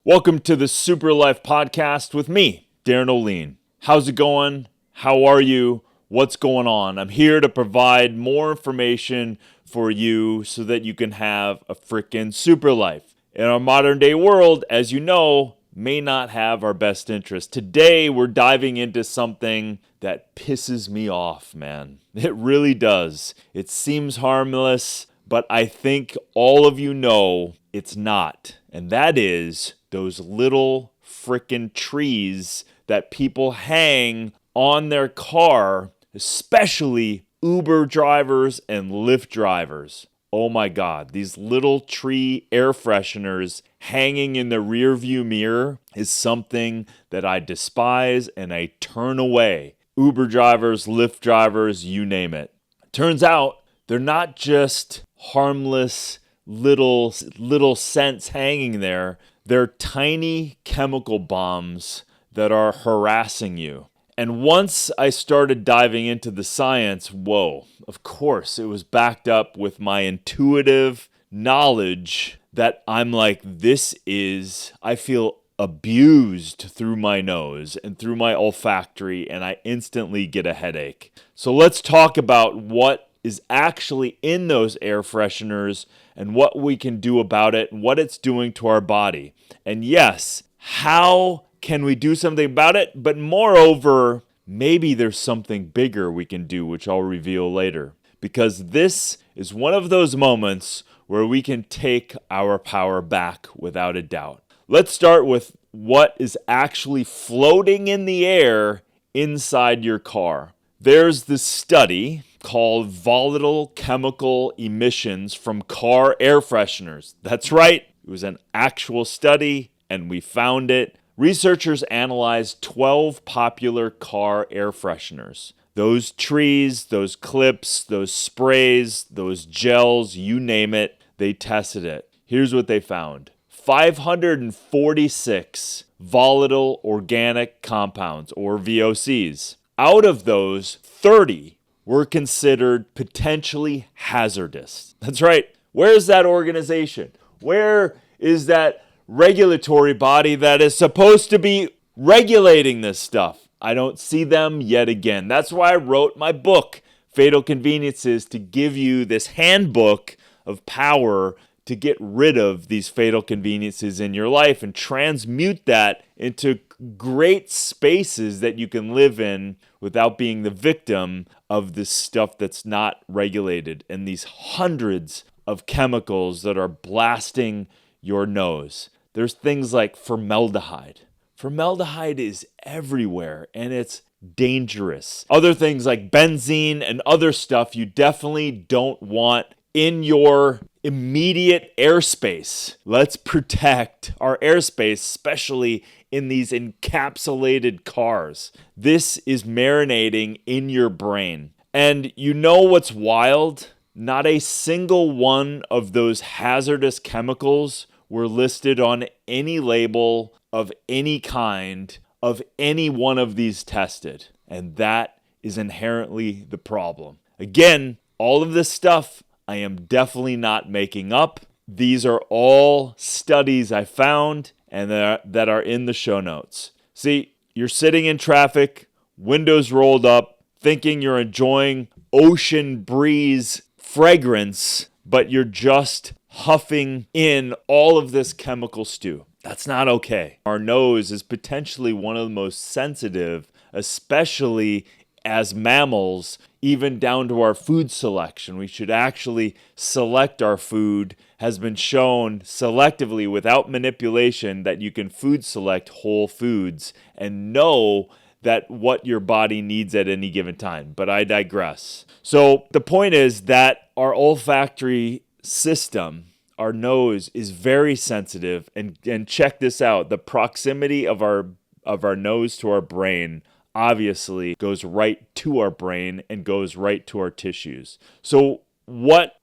Welcome to the Super Life Podcast with me, Darin Olien. How's it going? How are you? What's going on? I'm here to provide more information for you so that you can have a freaking super life. In our modern day world, as you know, may not have our best interest. Today, we're diving into something that pisses me off, man. It really does. It seems harmless, but I think all of you know it's not. And that is those little frickin' trees that people hang on their car, especially Uber drivers and Lyft drivers. Oh my God, these little tree air fresheners hanging in the rearview mirror is something that I despise and I turn away. Uber drivers, Lyft drivers, you name it. Turns out they're not just harmless little scents hanging there. They're tiny chemical bombs that are harassing you. And once I started diving into the science, whoa, of course, it was backed up with my intuitive knowledge that I'm like, I feel abused through my nose and through my olfactory, and I instantly get a headache. So let's talk about what is actually in those air fresheners and what we can do about it and what it's doing to our body. And yes, how can we do something about it? But moreover, maybe there's something bigger we can do, which I'll reveal later. Because this is one of those moments where we can take our power back without a doubt. Let's start with what is actually floating in the air inside your car. There's this study called Volatile Chemical Emissions from Car Air Fresheners. That's right, it was an actual study, and we found it. Researchers analyzed 12 popular car air fresheners. Those trees, those clips, those sprays, those gels, you name it, they tested it. Here's what they found. 546 volatile organic compounds, or VOCs. Out of those, 30 were considered potentially hazardous. That's right. Where's that organization? Where is that regulatory body that is supposed to be regulating this stuff? I don't see them yet again. That's why I wrote my book, Fatal Conveniences, to give you this handbook of power to get rid of these fatal conveniences in your life and transmute that into great spaces that you can live in without being the victim of this stuff that's not regulated and these hundreds of chemicals that are blasting your nose. There's things like formaldehyde. Formaldehyde is everywhere and it's dangerous. Other things like benzene and other stuff you definitely don't want in your immediate airspace. Let's protect our airspace, especially in these encapsulated cars. This is marinating in your brain. And you know what's wild? Not a single one of those hazardous chemicals were listed on any label of any kind of any one of these tested. And that is inherently the problem. Again, all of this stuff I am definitely not making up. These are all studies I found and that are in the show notes. See, you're sitting in traffic, windows rolled up, thinking you're enjoying ocean breeze fragrance, but you're just huffing in all of this chemical stew. That's not okay. Our nose is potentially one of the most sensitive, especially as mammals, even down to our food selection. We should actually select our food. Has been shown selectively without manipulation that you can food select whole foods and know that what your body needs at any given time. But I digress. So the point is that our olfactory system, our nose, is very sensitive. And check this out. The proximity of our nose to our brain obviously goes right to our brain and goes right to our tissues. So what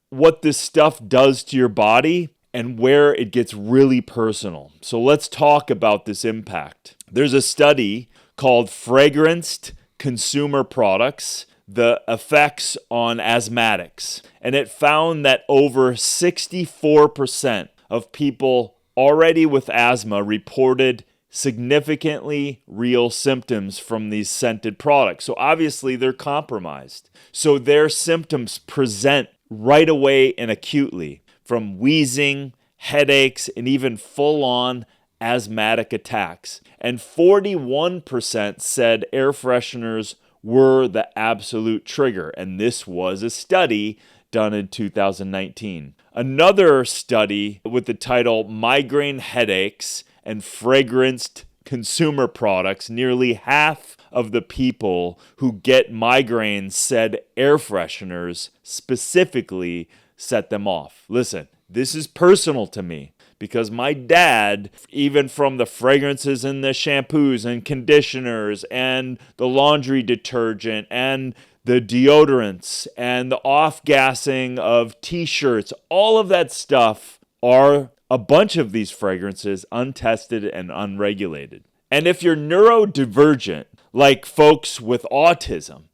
this stuff does to your body and where it gets really personal. So let's talk about this impact. There's a study called Fragranced Consumer Products, the effects on asthmatics. And it found that over 64% of people already with asthma reported significantly real symptoms from these scented products. So obviously they're compromised. So their symptoms present right away and acutely, from wheezing, headaches, and even full-on asthmatic attacks. And 41% said air fresheners were the absolute trigger. And this was a study done in 2019. Another study with the title Migraine Headaches and Fragranced Consumer Products, nearly half of the people who get migraines said air fresheners specifically set them off. Listen, this is personal to me because my dad, even from the fragrances in the shampoos and conditioners and the laundry detergent and the deodorants and the off-gassing of t-shirts, all of that stuff are a bunch of these fragrances untested and unregulated. And if you're neurodivergent, like folks with autism,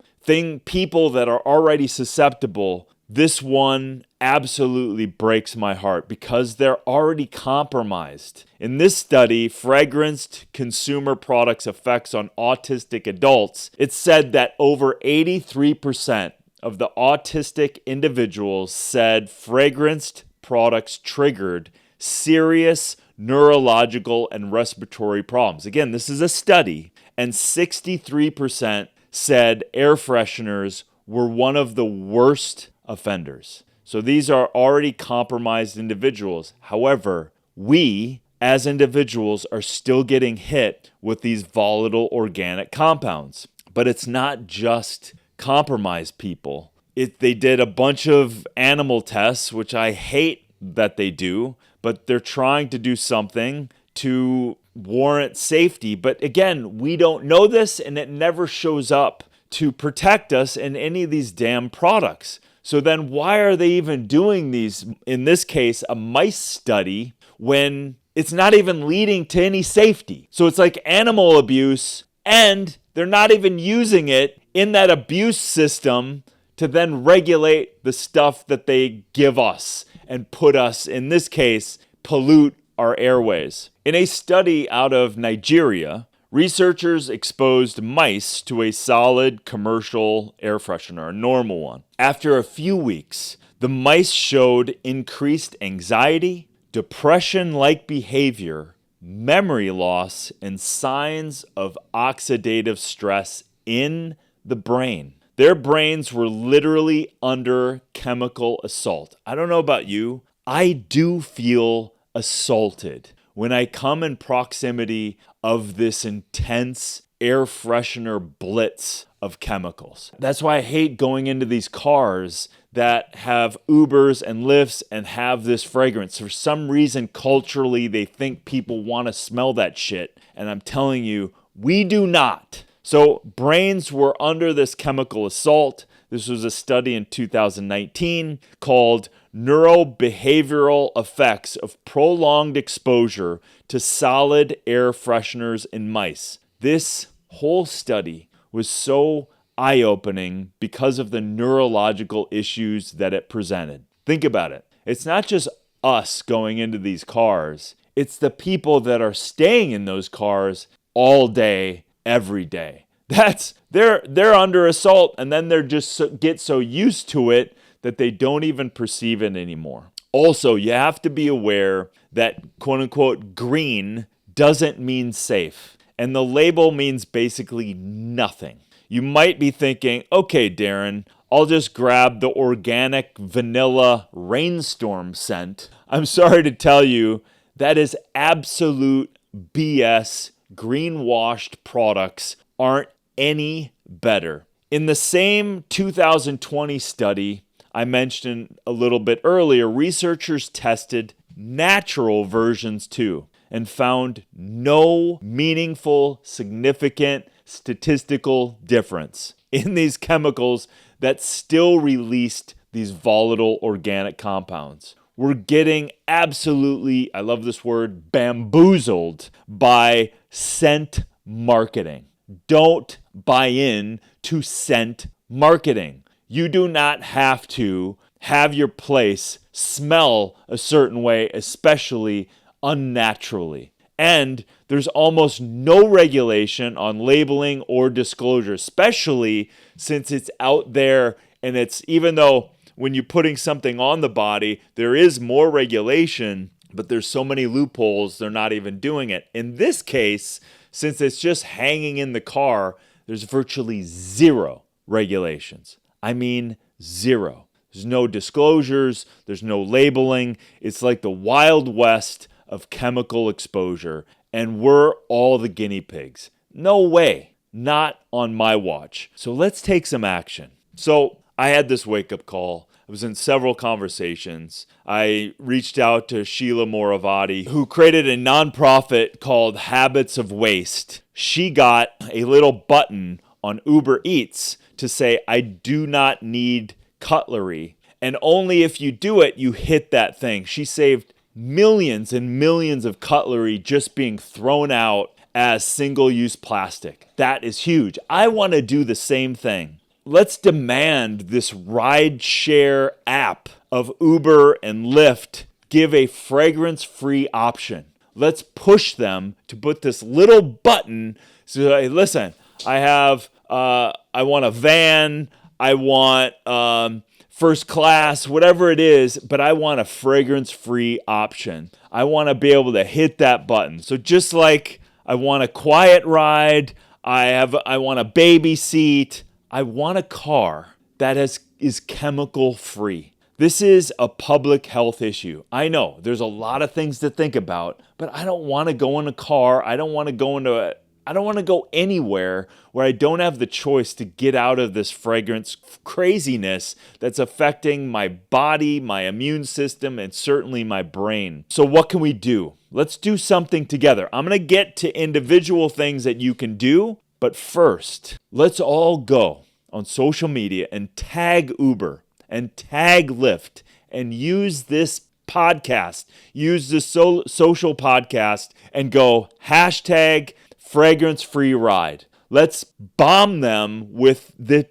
people that are already susceptible, this one absolutely breaks my heart because they're already compromised. In this study, Fragranced Consumer Products Effects on Autistic Adults, it said that over 83% of the autistic individuals said fragranced products triggered serious neurological and respiratory problems. Again, this is a study, and 63% said air fresheners were one of the worst offenders. So these are already compromised individuals. However, we as individuals are still getting hit with these volatile organic compounds. But it's not just compromised people. They did a bunch of animal tests, which I hate that they do, but they're trying to do something to warrant safety. But again, we don't know this, and it never shows up to protect us in any of these damn products. So then why are they even doing these, in this case, a mice study, when it's not even leading to any safety? So it's like animal abuse, and they're not even using it in that abuse system to then regulate the stuff that they give us and put us, in this case, pollute our airways. In a study out of Nigeria, researchers exposed mice to a solid commercial air freshener, a normal one. After a few weeks, the mice showed increased anxiety, depression-like behavior, memory loss, and signs of oxidative stress in the brain. Their brains were literally under chemical assault. I don't know about you. I do feel assaulted when I come in proximity of this intense air freshener blitz of chemicals. That's why I hate going into these cars that have Ubers and Lyfts and have this fragrance. For some reason, culturally, they think people want to smell that shit. And I'm telling you, we do not. So brains were under this chemical assault. This was a study in 2019 called Neurobehavioral Effects of Prolonged Exposure to Solid Air Fresheners in Mice. This whole study was so eye-opening because of the neurological issues that it presented. Think about it. It's not just us going into these cars. It's the people that are staying in those cars all day, every day. They're under assault, and then they're just get so used to it that they don't even perceive it anymore. Also, you have to be aware that quote-unquote green doesn't mean safe, and the label means basically nothing. You might be thinking, okay, Darin, I'll just grab the organic vanilla rainstorm scent. I'm sorry to tell you, that is absolute BS. Greenwashed products aren't any better. In the same 2020 study I mentioned a little bit earlier, researchers tested natural versions too and found no meaningful, significant statistical difference in these chemicals that still released these volatile organic compounds. We're getting absolutely, I love this word, bamboozled by scent marketing. Don't buy in to scent marketing. You do not have to have your place smell a certain way, especially unnaturally. And there's almost no regulation on labeling or disclosure, especially since it's out there and it's, even though when you're putting something on the body, there is more regulation, but there's so many loopholes, they're not even doing it. In this case, since it's just hanging in the car, there's virtually zero regulations. I mean, zero. There's no disclosures, there's no labeling. It's like the Wild West of chemical exposure, and we're all the guinea pigs. No way, not on my watch. So let's take some action. So I had this wake-up call. I was in several conversations. I reached out to Sheila Moravati, who created a nonprofit called Habits of Waste. She got a little button on Uber Eats to say, I do not need cutlery. And only if you do it, you hit that thing. She saved millions and millions of cutlery just being thrown out as single-use plastic. That is huge. I want to do the same thing. Let's demand this ride-share app of Uber and Lyft give a fragrance-free option. Let's push them to put this little button. So, hey, listen, I want a van, I want first class, whatever it is, but I want a fragrance-free option. I want to be able to hit that button. So just like I want a quiet ride, I want a baby seat, I want a car that is chemical-free. This is a public health issue. I know there's a lot of things to think about, but I don't want to go in a car. I don't want to go anywhere where I don't have the choice to get out of this fragrance craziness that's affecting my body, my immune system, and certainly my brain. So what can we do? Let's do something together. I'm going to get to individual things that you can do, but first, let's all go on social media and tag Uber and tag Lyft and use this podcast, use this social podcast and go hashtag fragrance-free ride. Let's bomb them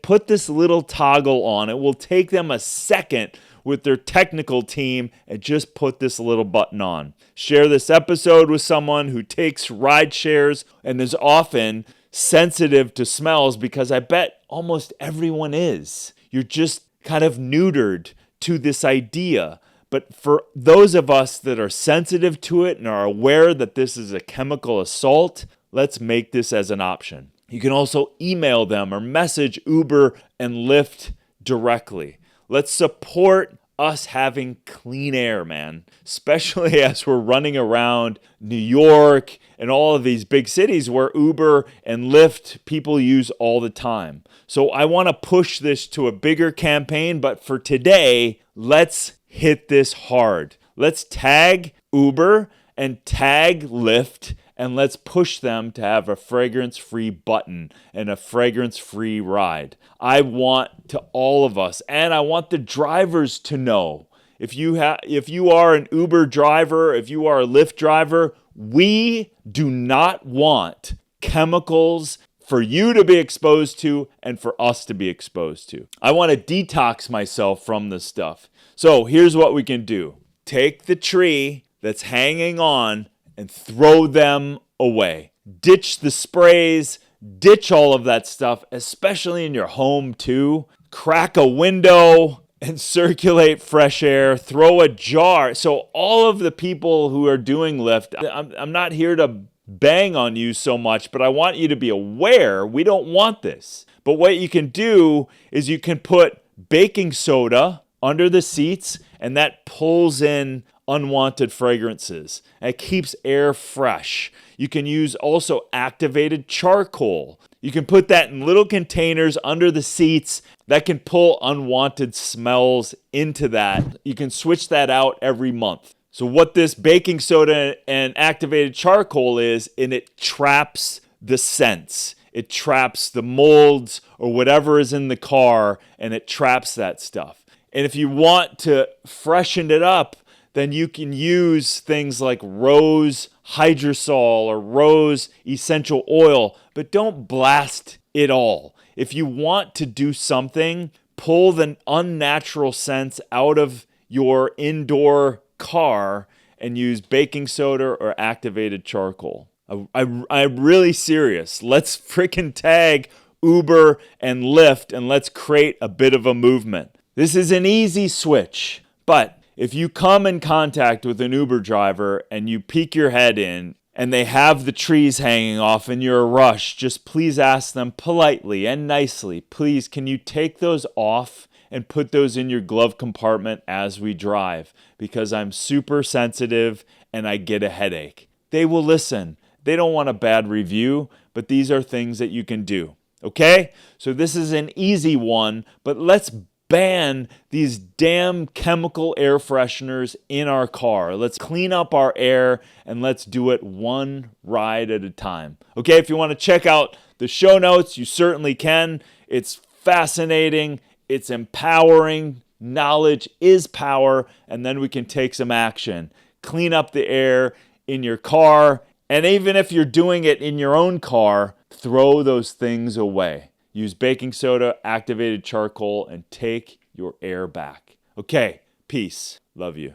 put this little toggle on. It will take them a second with their technical team and just put this little button on. Share this episode with someone who takes ride shares and is often sensitive to smells, because I bet almost everyone is. You're just kind of neutered to this idea. But for those of us that are sensitive to it and are aware that this is a chemical assault, let's make this as an option. You can also email them or message Uber and Lyft directly. Let's support us having clean air, man, especially as we're running around New York and all of these big cities where Uber and Lyft people use all the time. So I want to push this to a bigger campaign, but for today, let's hit this hard. Let's tag Uber and tag Lyft, and let's push them to have a fragrance-free button and a fragrance-free ride. I want to all of us, and I want the drivers to know. If you are an Uber driver, if you are a Lyft driver, we do not want chemicals for you to be exposed to and for us to be exposed to. I want to detox myself from this stuff. So here's what we can do. Take the tree that's hanging on and throw them away. Ditch the sprays, ditch all of that stuff, especially in your home too. Crack a window and circulate fresh air. Throw a jar. So all of the people who are doing Lyft, I'm not here to bang on you so much, but I want you to be aware we don't want this. But what you can do is you can put baking soda under the seats, and that pulls in unwanted fragrances. It keeps air fresh. You can use also activated charcoal. You can put that in little containers under the seats that can pull unwanted smells into that. You can switch that out every month. So what this baking soda and activated charcoal is, and it traps the scents. It traps the molds or whatever is in the car, and it traps that stuff. And if you want to freshen it up, then you can use things like rose hydrosol or rose essential oil, but don't blast it all. If you want to do something, pull the unnatural scents out of your indoor car and use baking soda or activated charcoal. I'm really serious. Let's freaking tag Uber and Lyft and let's create a bit of a movement. This is an easy switch, but if you come in contact with an Uber driver and you peek your head in and they have the trees hanging off and you're a rush, just please ask them politely and nicely, please, can you take those off and put those in your glove compartment as we drive? Because I'm super sensitive and I get a headache. They will listen. They don't want a bad review, but these are things that you can do. Okay? So this is an easy one, but let's ban these damn chemical air fresheners in our car. Let's clean up our air and let's do it one ride at a time. Okay, if you want to check out the show notes, you certainly can. It's fascinating. It's empowering. Knowledge is power, and then we can take some action. Clean up the air in your car, and even if you're doing it in your own car, throw those things away. Use baking soda, activated charcoal, and take your air back. Okay, peace. Love you.